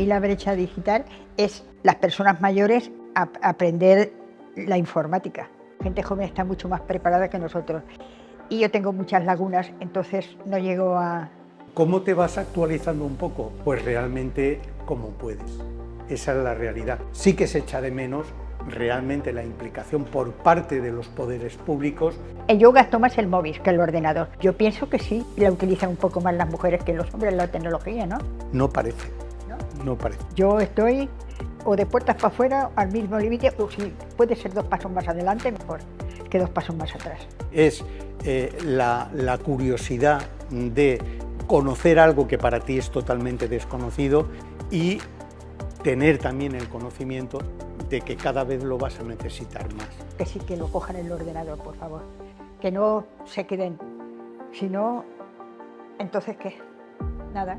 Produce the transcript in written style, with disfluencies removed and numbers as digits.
mí la brecha digital es las personas mayores aprender la informática. Gente joven está mucho más preparada que nosotros. Y yo tengo muchas lagunas, entonces no llego a... ¿Cómo te vas actualizando un poco? Pues realmente como puedes. Esa es la realidad. Sí que se echa de menos realmente la implicación por parte de los poderes públicos. Yo gasto más el móvil que el ordenador. Yo pienso que sí, la utilizan un poco más las mujeres que los hombres la tecnología, ¿no? No parece, no parece. Yo estoy o de puertas para afuera al mismo límite, o si puede ser 2 pasos más adelante, mejor que 2 pasos más atrás. Es la curiosidad de conocer algo que para ti es totalmente desconocido y tener también el conocimiento de que cada vez lo vas a necesitar más. Que sí que lo cojan en el ordenador, por favor. Que no se queden. Si no, entonces ¿qué? Nada.